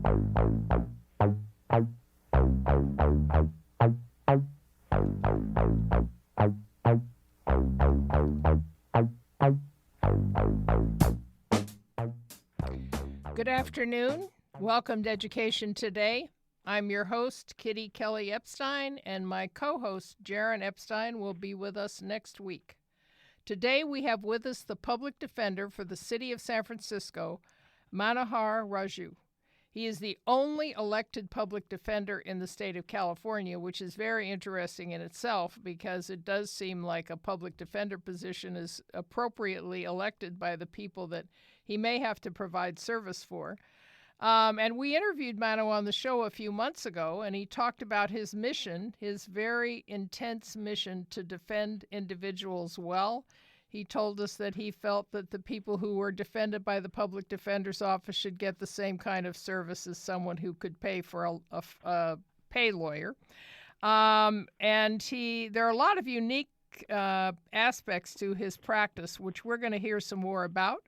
Good afternoon. Welcome to Education Today. I'm your host, Kitty Kelly Epstein, and my co-host, Jaron Epstein, will be with us next week. Today we have with us the public defender for the city of San Francisco, Manohar Raju. He is the only elected public defender in the state of California, which is very interesting in itself because it does seem like a public defender position is appropriately elected by the people that he may have to provide service for. And we interviewed Mano on the show a few months ago, and he talked about his mission, his very intense mission to defend individuals well. He told us that he felt that the people who were defended by the public defender's office should get the same kind of service as someone who could pay for a pay lawyer. There are a lot of unique aspects to his practice, which we're going to hear some more about.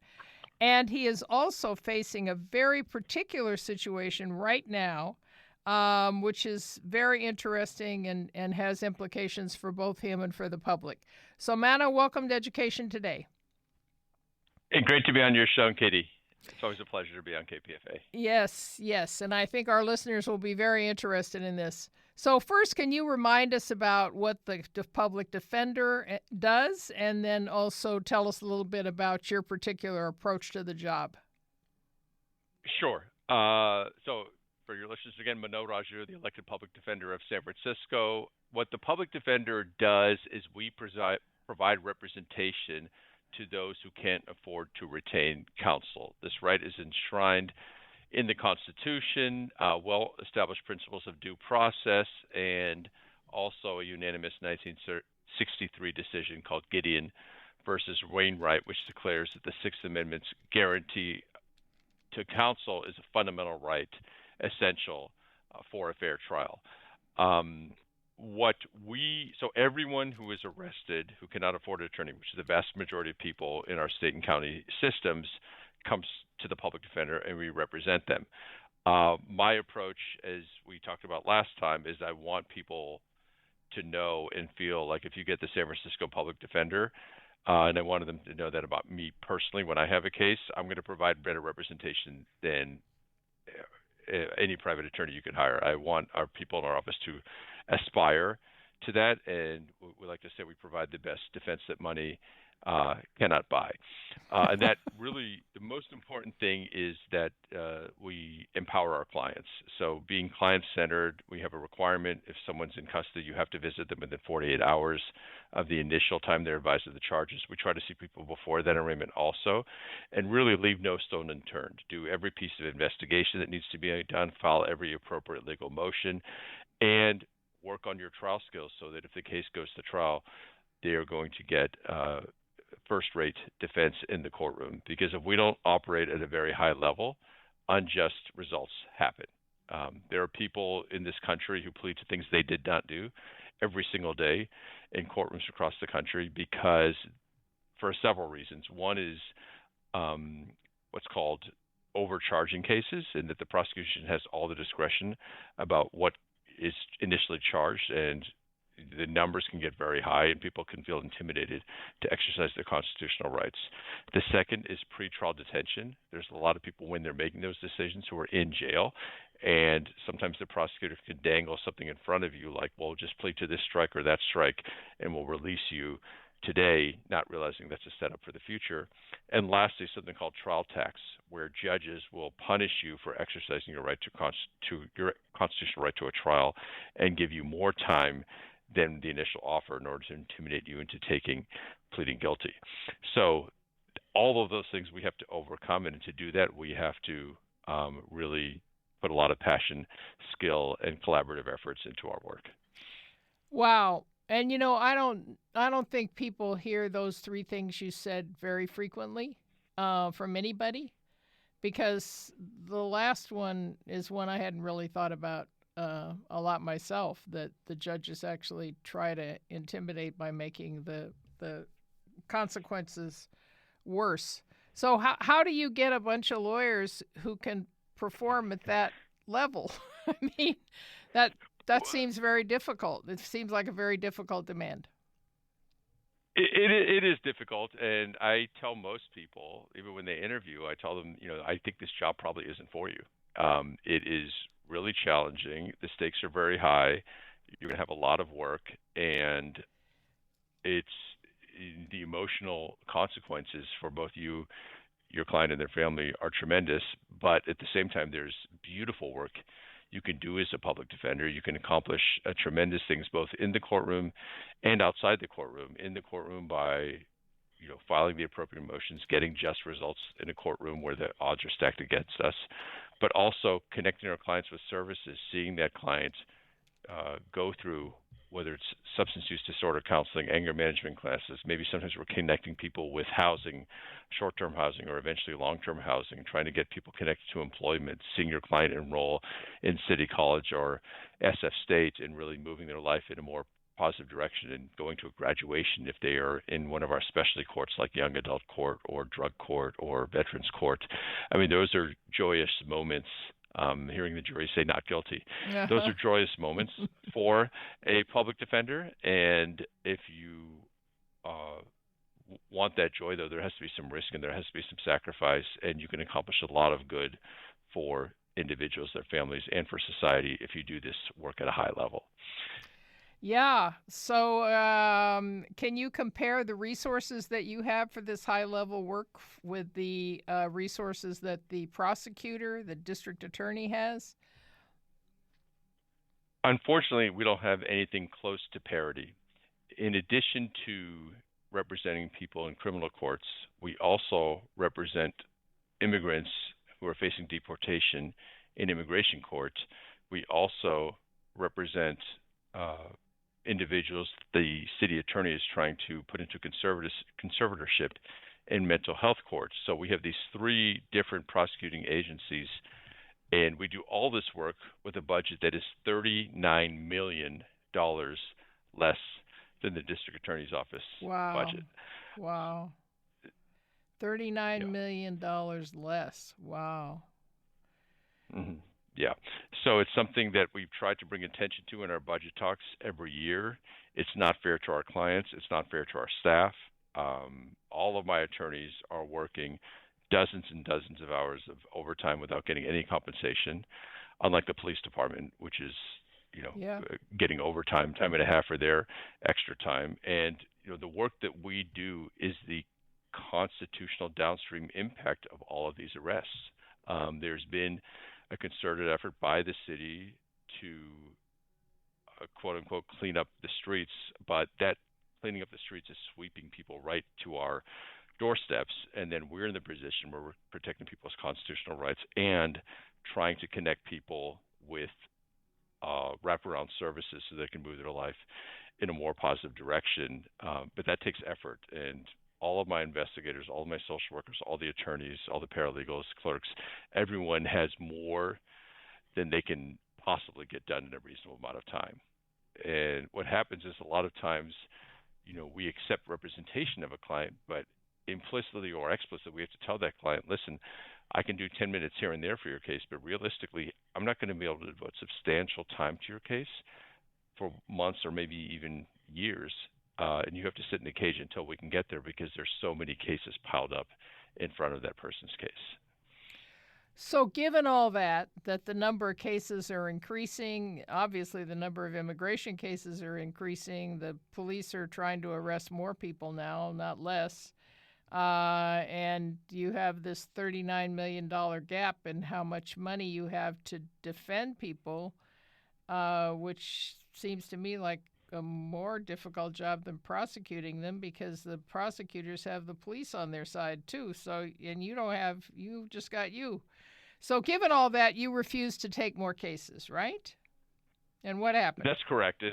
And he is also facing a very particular situation right now, which is very interesting and has implications for both him and for the public. So, Mano, welcome to Education Today. Hey, great to be on your show, Katie. It's always a pleasure to be on KPFA. Yes, and I think our listeners will be very interested in this. So first, can you remind us about what the public defender does, and then also tell us a little bit about your particular approach to the job? Sure. So for your listeners, again, Mano Raju, the elected public defender of San Francisco. What the public defender does is we provide representation to those who can't afford to retain counsel. This right is enshrined in the Constitution, well-established principles of due process, and also a unanimous 1963 decision called Gideon versus Wainwright, which declares that the Sixth Amendment's guarantee to counsel is a fundamental right essential for a fair trial. So everyone who is arrested who cannot afford an attorney, which is the vast majority of people in our state and county systems, comes to the public defender and we represent them. My approach, as we talked about last time, is I want people to know and feel like if you get the San Francisco public defender, and I wanted them to know that about me personally when I have a case, I'm going to provide better representation than any private attorney you could hire. I want our people in our office to aspire to that, and we like to say we provide the best defense that money cannot buy. And that really, the most important thing is that we empower our clients. So being client-centered, we have a requirement. If someone's in custody, you have to visit them within 48 hours of the initial time they're advised of the charges. We try to see people before that arraignment also, and really leave no stone unturned. Do every piece of investigation that needs to be done, file every appropriate legal motion, and work on your trial skills so that if the case goes to trial, they are going to get first-rate defense in the courtroom. Because if we don't operate at a very high level, unjust results happen. There are people in this country who plead to things they did not do every single day in courtrooms across the country because for several reasons. One is what's called overcharging cases, and that the prosecution has all the discretion about what is initially charged, and the numbers can get very high and people can feel intimidated to exercise their constitutional rights. The second is pretrial detention. There's a lot of people when they're making those decisions who are in jail, and sometimes the prosecutor can dangle something in front of you like, well, just plead to this strike or that strike and we'll release you today, not realizing that's a setup for the future. And lastly, something called trial tax, where judges will punish you for exercising your right to your constitutional right to a trial and give you more time than the initial offer in order to intimidate you into pleading guilty. So all of those things we have to overcome, and to do that, we have to really put a lot of passion, skill, and collaborative efforts into our work. Wow. And I don't think people hear those three things you said very frequently from anybody, because the last one is one I hadn't really thought about a lot myself, that the judges actually try to intimidate by making the consequences worse. So how do you get a bunch of lawyers who can perform at that level? I mean, that seems very difficult. It seems like a very difficult demand. It is difficult, and I tell most people, even when they interview, I tell them, I think this job probably isn't for you. It is really challenging. The stakes are very high. You're going to have a lot of work, and it's the emotional consequences for both you, your client, and their family are tremendous. But at the same time, there's beautiful work you can do as a public defender. You can accomplish tremendous things both in the courtroom and outside the courtroom. In the courtroom by filing the appropriate motions, getting just results in a courtroom where the odds are stacked against us, but also connecting our clients with services, seeing that client go through, whether it's substance use disorder counseling, anger management classes. Maybe sometimes we're connecting people with housing, short-term housing, or eventually long-term housing, trying to get people connected to employment, seeing your client enroll in City College or SF State, and really moving their life in a more positive direction and going to a graduation if they are in one of our specialty courts like young adult court or drug court or veterans court. I mean, those are joyous moments. Hearing the jury say not guilty. Those are joyous moments for a public defender. And if you want that joy, though, there has to be some risk and there has to be some sacrifice, and you can accomplish a lot of good for individuals, their families, and for society if you do this work at a high level. Yeah. So can you compare the resources that you have for this high-level work with the resources that the prosecutor, the district attorney has? Unfortunately, we don't have anything close to parity. In addition to representing people in criminal courts, we also represent immigrants who are facing deportation in immigration court. We also represent individuals the city attorney is trying to put into conservatorship in mental health courts. So we have these three different prosecuting agencies, and we do all this work with a budget that is $39 million less than the district attorney's office budget. Wow. $39 million less. Wow. Mm-hmm. Yeah. So it's something that we've tried to bring attention to in our budget talks every year. It's not fair to our clients. It's not fair to our staff. All of my attorneys are working dozens and dozens of hours of overtime without getting any compensation, unlike the police department, which is, getting overtime, time and a half for their extra time. And, the work that we do is the constitutional downstream impact of all of these arrests. There's been a concerted effort by the city to, quote unquote, clean up the streets, but that cleaning up the streets is sweeping people right to our doorsteps, and then we're in the position where we're protecting people's constitutional rights and trying to connect people with wraparound services so they can move their life in a more positive direction. But that takes effort, and all of my investigators, all of my social workers, all the attorneys, all the paralegals, clerks, everyone has more than they can possibly get done in a reasonable amount of time. And what happens is a lot of times, we accept representation of a client, but implicitly or explicitly, we have to tell that client, listen, I can do 10 minutes here and there for your case, but realistically, I'm not going to be able to devote substantial time to your case for months or maybe even years. And you have to sit in the cage until we can get there because there's so many cases piled up in front of that person's case. So given all that the number of cases are increasing, obviously the number of immigration cases are increasing, the police are trying to arrest more people now, not less, and you have this $39 million gap in how much money you have to defend people, which seems to me like a more difficult job than prosecuting them because the prosecutors have the police on their side too. So, and you just got you. So given all that, you refuse to take more cases, right? And what happened? That's correct.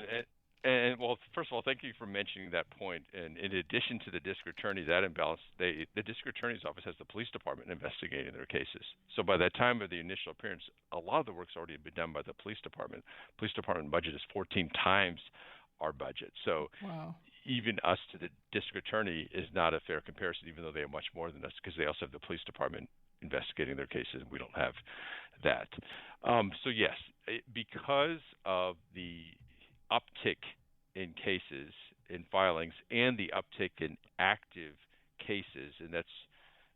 And well, first of all, thank you for mentioning that point. And in addition to the district attorney, that imbalance, the district attorney's office has the police department investigating their cases. So by the time of the initial appearance, a lot of the work's already been done by the police department. Police department budget is 14 times our budget. So even us to the district attorney is not a fair comparison, even though they have much more than us, because they also have the police department investigating their cases. We don't have that. So yes, because of the uptick in cases, in filings, and the uptick in active cases, and that's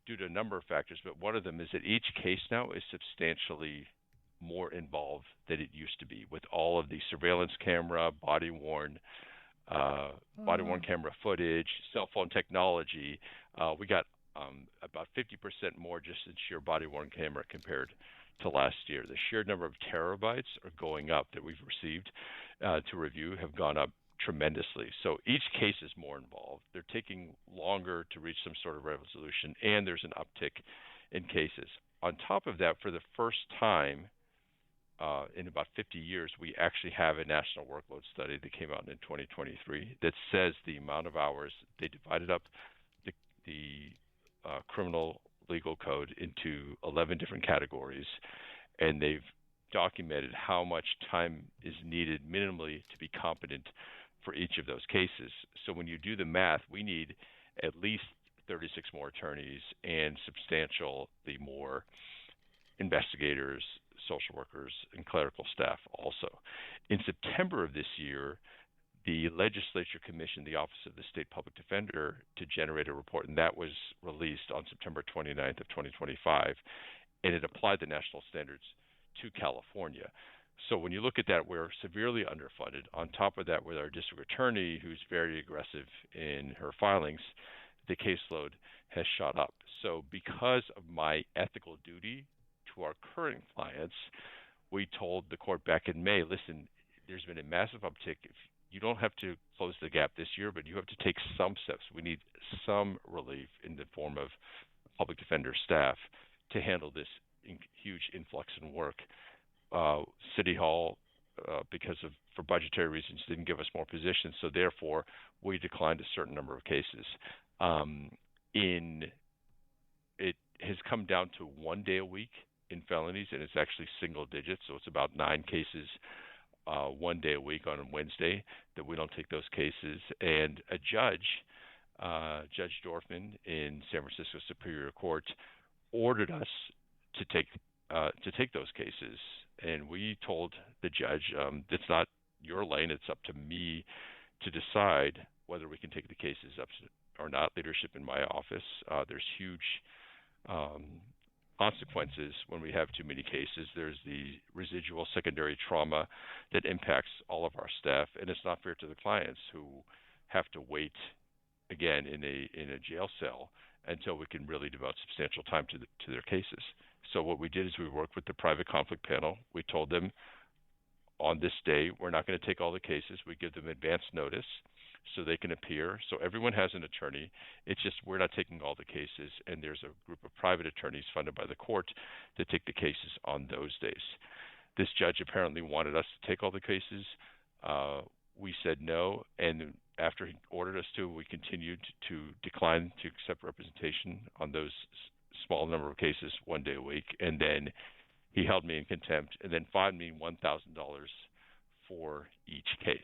due to a number of factors, but one of them is that each case now is substantially more involved than it used to be, with all of the surveillance camera, body-worn camera footage, cell phone technology. We got about 50% more just in sheer body-worn camera compared to last year. The sheer number of terabytes are going up that we've received to review have gone up tremendously. So each case is more involved. They're taking longer to reach some sort of resolution, and there's an uptick in cases. On top of that, for the first time in about 50 years, we actually have a national workload study that came out in 2023 that says the amount of hours. They divided up the criminal legal code into 11 different categories, and they've documented how much time is needed minimally to be competent for each of those cases. So when you do the math, we need at least 36 more attorneys and substantially more investigators, social workers, and clerical staff also. In September of this year, the legislature commissioned the Office of the State Public Defender to generate a report, and that was released on September 29th of 2025, and it applied the national standards to California. So when you look at that, we're severely underfunded. On top of that, with our district attorney, who's very aggressive in her filings, the caseload has shot up. So because of my ethical duty to our current clients, we told the court back in May, listen, there's been a massive uptick. If you don't have to close the gap this year, but you have to take some steps. We need some relief in the form of public defender staff to handle this huge influx in work. City Hall, for budgetary reasons, didn't give us more positions, so therefore we declined a certain number of cases. It has come down to 1 day a week in felonies, and it's actually single digits, so it's about 9 cases 1 day a week on a Wednesday that we don't take those cases. And a judge, Judge Dorfman in San Francisco Superior Court, ordered us to take those cases, and we told the judge, it's not your lane, it's up to me to decide whether we can take the cases up or not. Leadership in my office, there's huge consequences when we have too many cases. There's the residual secondary trauma that impacts all of our staff, and it's not fair to the clients who have to wait again in a jail cell until we can really devote substantial time to their cases. So what we did is we worked with the private conflict panel. We told them on this day we're not going to take all the cases. We give them advance notice so they can appear. So everyone has an attorney. It's just we're not taking all the cases, and there's a group of private attorneys funded by the court to take the cases on those days. This judge apparently wanted us to take all the cases. We said no, and after he ordered us to, we continued to decline to accept representation on those small number of cases 1 day a week, and then he held me in contempt and then fined me $1,000 for each case.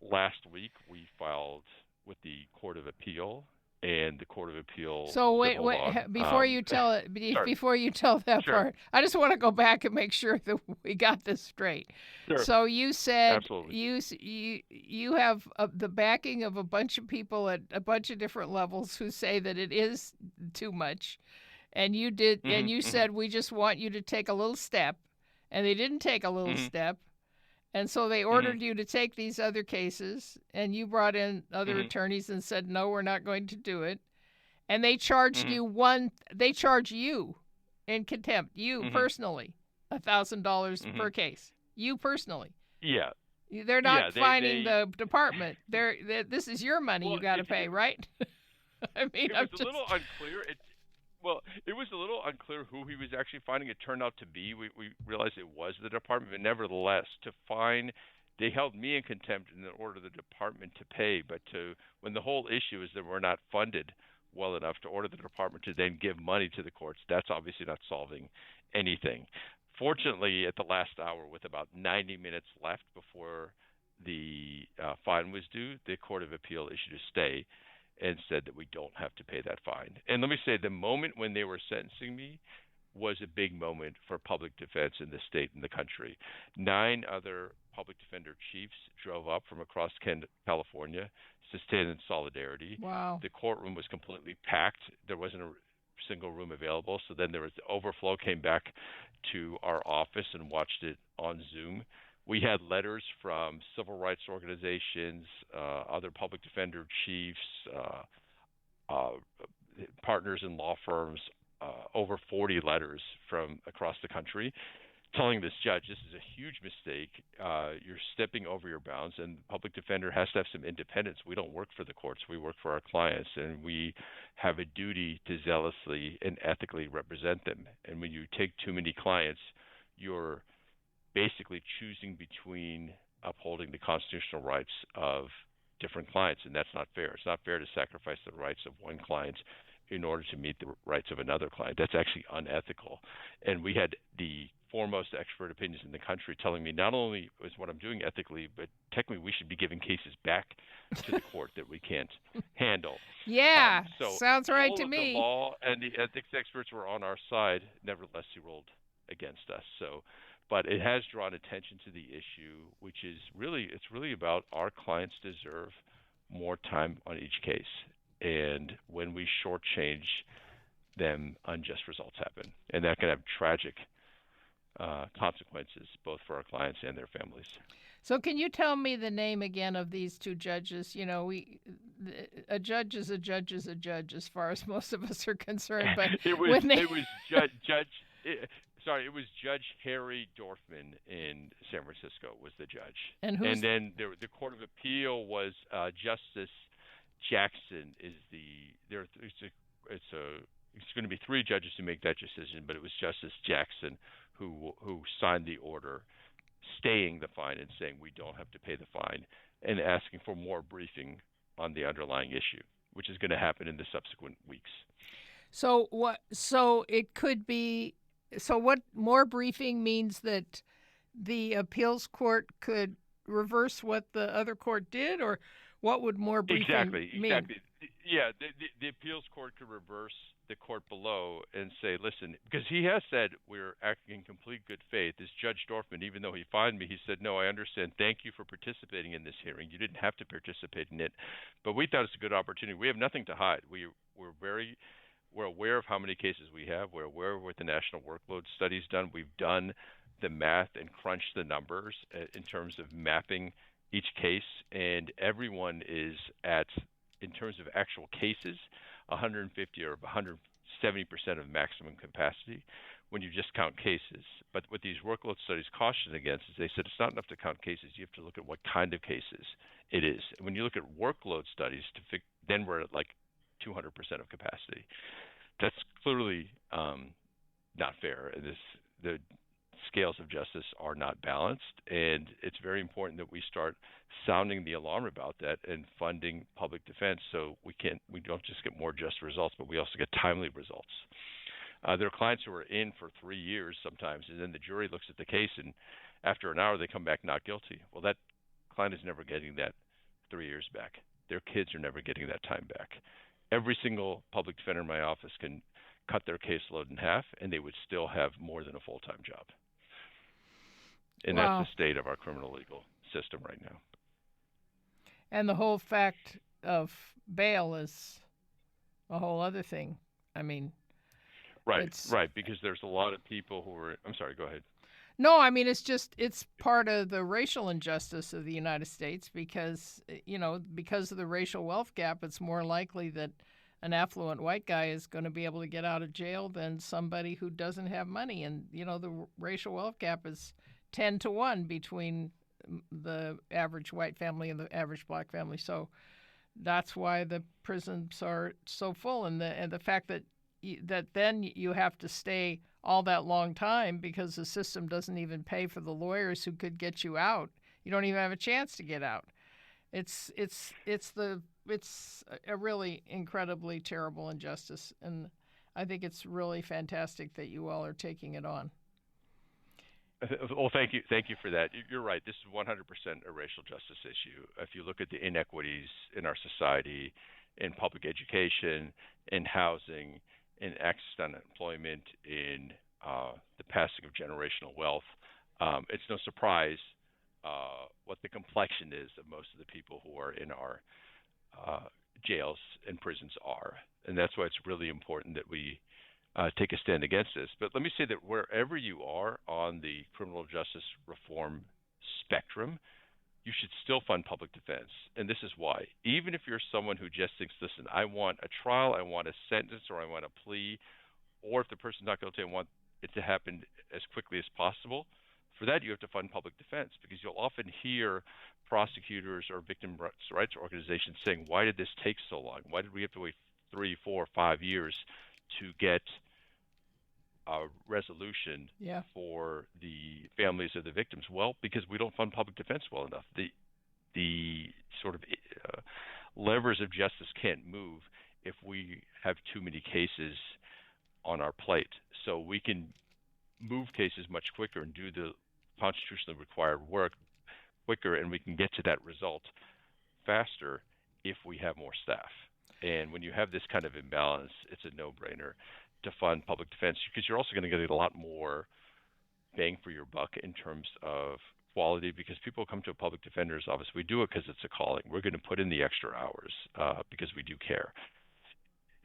Last week, we filed with the Court of Appeal, and the Court of Appeal. So wait, before you tell it, before you tell that part, I just want to go back and make sure that we got this straight. Sure. So you said Absolutely. you have the backing of a bunch of people at a bunch of different levels who say that it is too much, and you did, and you said we just want you to take a little step, and they didn't take a little step. And so they ordered you to take these other cases, and you brought in other attorneys and said, no, we're not going to do it. And they charged they charge you in contempt, you personally, $1,000 per case. You personally. Yeah. They're not fining the department. This is your money you got to pay, right? I mean, it was a little unclear. It was a little unclear who he was actually finding. It turned out to be, we realized it was the department, but nevertheless, they held me in contempt and ordered the department to pay. But when the whole issue is that we're not funded well enough to order the department to then give money to the courts, that's obviously not solving anything. Fortunately, at the last hour, with about 90 minutes left before the fine was due, the Court of Appeal issued a stay. and said that we don't have to pay that fine. And let me say, the moment when they were sentencing me was a big moment for public defense in the state and the country. 9 other public defender chiefs drove up from across California to stand in solidarity. Wow. The courtroom was completely packed. There wasn't a single room available. So then there was the overflow, came back to our office and watched it on Zoom. We had letters from civil rights organizations, other public defender chiefs, partners in law firms, over 40 letters from across the country telling this judge, this is a huge mistake. You're stepping over your bounds, and the public defender has to have some independence. We don't work for the courts. We work for our clients, and we have a duty to zealously and ethically represent them. And when you take too many clients, you're basically choosing between upholding the constitutional rights of different clients, and that's not fair. It's not fair to sacrifice the rights of one client in order to meet the rights of another client. That's actually unethical. And we had the foremost expert opinions in the country telling me not only is what I'm doing ethically, but technically we should be giving cases back to the court that we can't handle. Yeah, so sounds right to all me. of the law and the ethics experts were on our side. Nevertheless, he ruled against us. But it has drawn attention to the issue, which is it's really about our clients deserve more time on each case. And when we shortchange them, unjust results happen. And that can have tragic consequences, both for our clients and their families. So can you tell me the name again of these 2 judges? You know, a judge is a judge is a judge as far as most of us are concerned. But it was Judge Harry Dorfman in San Francisco was the judge. And then the Court of Appeal was Justice Jackson is it's going to be 3 judges who make that decision, but it was Justice Jackson who signed the order staying the fine and saying we don't have to pay the fine and asking for more briefing on the underlying issue, which is going to happen in the subsequent weeks. So what more briefing means that the appeals court could reverse what the other court did, or what would more briefing mean? Exactly. Yeah, the appeals court could reverse the court below and say, listen, because he has said we're acting in complete good faith. This Judge Dorfman, even though he fined me, he said, no, I understand. Thank you for participating in this hearing. You didn't have to participate in it, but we thought it's a good opportunity. We have nothing to hide. We're aware of how many cases we have. We're aware of what the national workload study's done. We've done the math and crunched the numbers in terms of mapping each case, and everyone is at, in terms of actual cases, 150 or 170% of maximum capacity when you just count cases. But what these workload studies caution against is they said it's not enough to count cases. You have to look at what kind of cases it is. And when you look at workload studies, then we're at like 200% of capacity. That's clearly not fair. The scales of justice are not balanced, and it's very important that we start sounding the alarm about that and funding public defense so we don't just get more just results, but we also get timely results. There are clients who are in for 3 years sometimes, and then the jury looks at the case, and after an hour they come back not guilty. Well, that client is never getting that 3 years back. Their kids are never getting that time back. Every single public defender in my office can cut their caseload in half, and they would still have more than a full-time job. And wow. That's the state of our criminal legal system right now. And the whole fact of bail is a whole other thing. I mean, right, because there's a lot of people who are. I'm sorry, go ahead. No, I mean, it's part of the racial injustice of the United States because of the racial wealth gap, it's more likely that an affluent white guy is going to be able to get out of jail than somebody who doesn't have money. And, the racial wealth gap is 10 to 1 between the average white family and the average black family. So that's why the prisons are so full. And the fact that then you have to stay all that long time because the system doesn't even pay for the lawyers who could get you out. You don't even have a chance to get out. It's a really incredibly terrible injustice, and I think it's really fantastic that you all are taking it on. Well, thank you for that. You're right. This is 100% a racial justice issue. If you look at the inequities in our society in public education, in housing, in access to employment, in the passing of generational wealth. It's no surprise what the complexion is of most of the people who are in our jails and prisons are. And that's why it's really important that we take a stand against this. But let me say that wherever you are on the criminal justice reform spectrum, you should still fund public defense. And this is why. Even if you're someone who just thinks, listen, I want a trial, I want a sentence, or I want a plea, or if the person's not guilty, I want it to happen as quickly as possible. For that, you have to fund public defense, because you'll often hear prosecutors or victim rights organizations saying, why did this take so long? Why did we have to wait 3, 4, 5 years to get a resolution for the families of the victims? Well, because we don't fund public defense well enough. The sort of levers of justice can't move if we have too many cases on our plate. So we can move cases much quicker and do the constitutionally required work quicker, and we can get to that result faster if we have more staff. And when you have this kind of imbalance, it's a no-brainer to fund public defense, because you're also going to get a lot more bang for your buck in terms of quality, because people come to a public defender's office. We do it because it's a calling. We're going to put in the extra hours because we do care.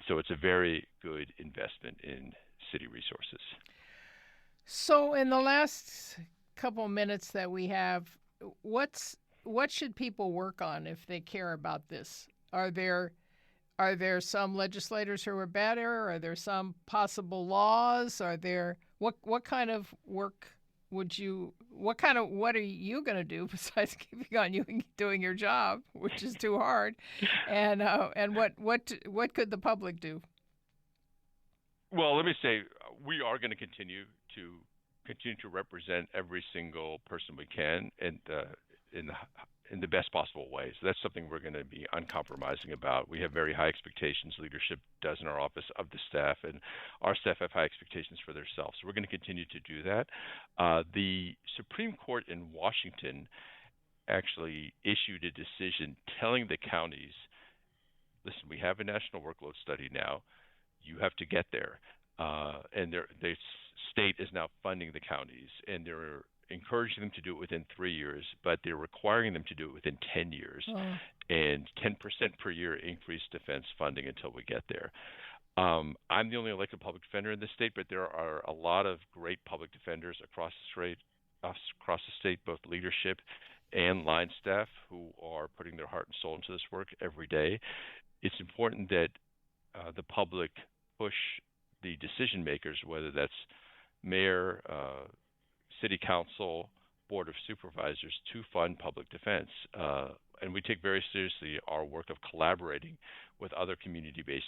So it's a very good investment in city resources. So in the last couple minutes that we have, what should people work on if they care about this? Are there some legislators who are better? Are there some possible laws? Are there what kind of work what are you going to do besides keeping on you and doing your job, which is too hard? And what could the public do? Well, let me say we are going to continue to represent every single person we can in the best possible way. So that's something we're going to be uncompromising about. We have very high expectations. Leadership does in our office of the staff, and our staff have high expectations for themselves. So we're going to continue to do that. The Supreme Court in Washington actually issued a decision telling the counties, listen, we have a national workload study now. You have to get there. And the state is now funding the counties, and they're encouraging them to do it within 3 years, but they're requiring them to do it within 10 years, and 10% per year increased defense funding until we get there. I'm the only elected public defender in the state, but there are a lot of great public defenders across the state, both leadership and line staff, who are putting their heart and soul into this work every day. It's important that the public push the decision makers, whether that's mayor, city council, board of supervisors, to fund public defense. And we take very seriously our work of collaborating with other community-based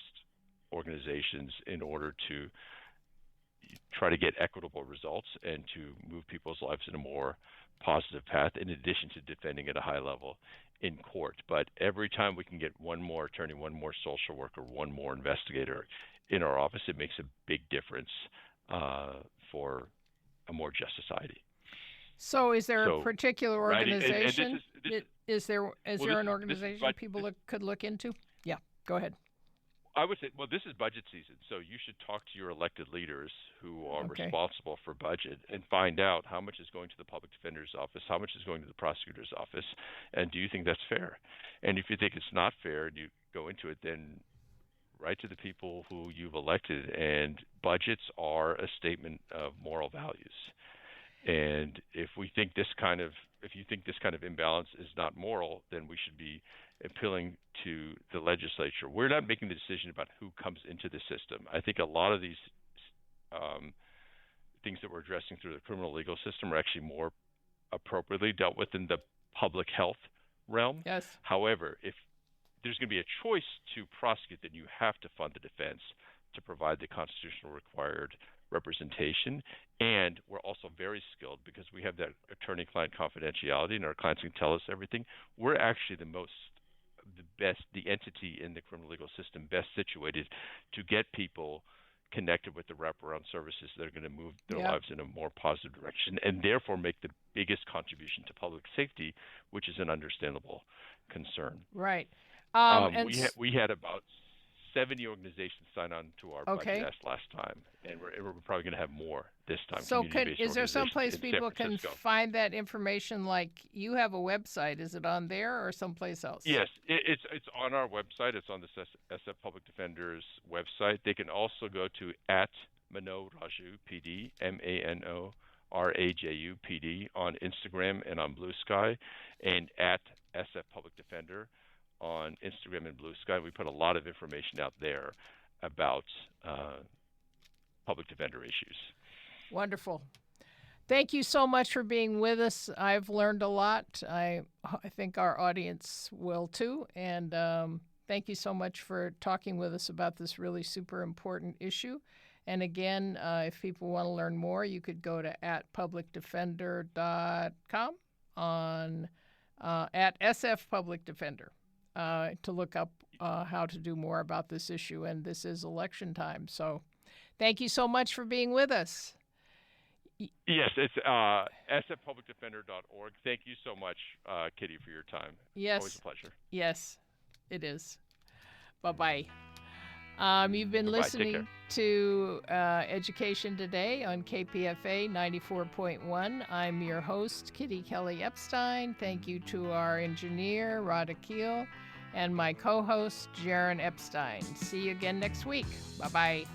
organizations in order to try to get equitable results and to move people's lives in a more positive path, in addition to defending at a high level in court. But every time we can get one more attorney, one more social worker, one more investigator in our office, it makes a big difference for a more just society. So is there a particular organization? Right? Is there an organization people could look into? Yeah, go ahead. I would say, well, this is budget season, so you should talk to your elected leaders who are responsible for budget and find out how much is going to the public defender's office, how much is going to the prosecutor's office, and do you think that's fair? And if you think it's not fair and you go into it, then write to the people who you've elected. And budgets are a statement of moral values. And if you think this kind of imbalance is not moral, then we should be appealing to the legislature. We're not making the decision about who comes into the system. I think a lot of these things that we're addressing through the criminal legal system are actually more appropriately dealt with in the public health realm. Yes. However, if there's going to be a choice to prosecute, then you have to fund the defense to provide the constitutional required representation. And we're also very skilled, because we have that attorney-client confidentiality and our clients can tell us everything. We're actually the entity in the criminal legal system best situated to get people connected with the wraparound services that are going to move their lives in a more positive direction, and therefore make the biggest contribution to public safety, which is an understandable concern. Right. We had about 70 organizations sign on to our budget last time, and we're probably going to have more this time. So is there someplace people can find that information? Like you have a website, is it on there or someplace else? Yes, it's on our website. It's on the SF Public Defender's website. They can also go to @Mano-Raju PD, MANORAJU PD on Instagram and on Blue Sky, and @SF Public Defender on Instagram and Blue Sky. We put a lot of information out there about public defender issues. Wonderful. Thank you so much for being with us. I've learned a lot. I think our audience will too. And thank you so much for talking with us about this really super important issue. And again, if people want to learn more, you could go to @publicdefender.com on @sfpublicdefender. To look up how to do more about this issue. And this is election time. So thank you so much for being with us. Yes, it's sfpublicdefender.org. Thank you so much, Kitty, for your time. Yes. Always a pleasure. Yes, it is. Bye-bye. You've been listening to Education Today on KPFA 94.1. I'm your host, Kitty Kelly Epstein. Thank you to our engineer, Rada Keel, and my co-host, Jaron Epstein. See you again next week. Bye-bye.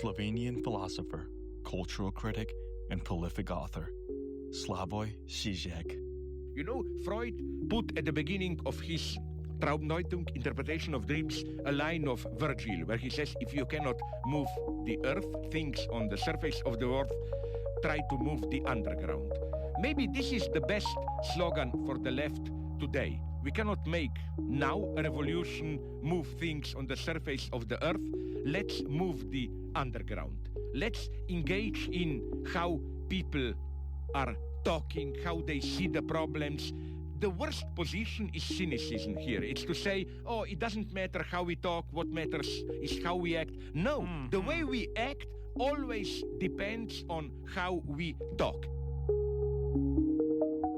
Slovenian philosopher, cultural critic, and prolific author, Slavoj Žižek. You know, Freud put at the beginning of his Traumdeutung, interpretation of dreams, a line of Virgil, where he says, if you cannot move the earth, things on the surface of the earth, try to move the underground. Maybe this is the best slogan for the left today. We cannot make now a revolution, move things on the surface of the earth. Let's move the underground. Let's engage in how people are talking, how they see the problems. The worst position is cynicism here. It's to say, oh, it doesn't matter how we talk, what matters is how we act. No, the way we act always depends on how we talk.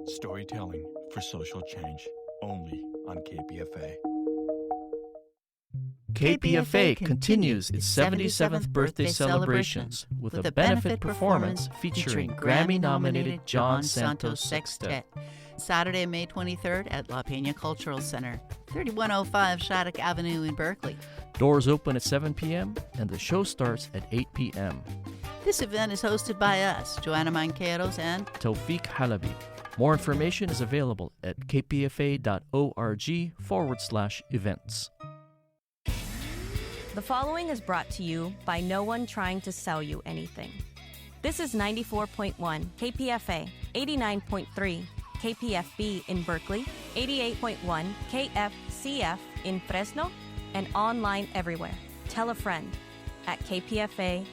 Storytelling for social change, only on KPFA. KPFA continues its 77th birthday celebrations with a benefit performance featuring Grammy-nominated John Santos Sextet. Saturday, May 23rd at La Peña Cultural Center, 3105 Shattuck Avenue in Berkeley. Doors open at 7 p.m. and the show starts at 8 p.m. This event is hosted by us, Joanna Manqueros and Tawfiq Halabi. More information is available at kpfa.org/events. The following is brought to you by no one trying to sell you anything. This is 94.1 KPFA, 89.3 KPFB in Berkeley, 88.1 KFCF in Fresno, and online everywhere. Tell a friend at kpfa.org.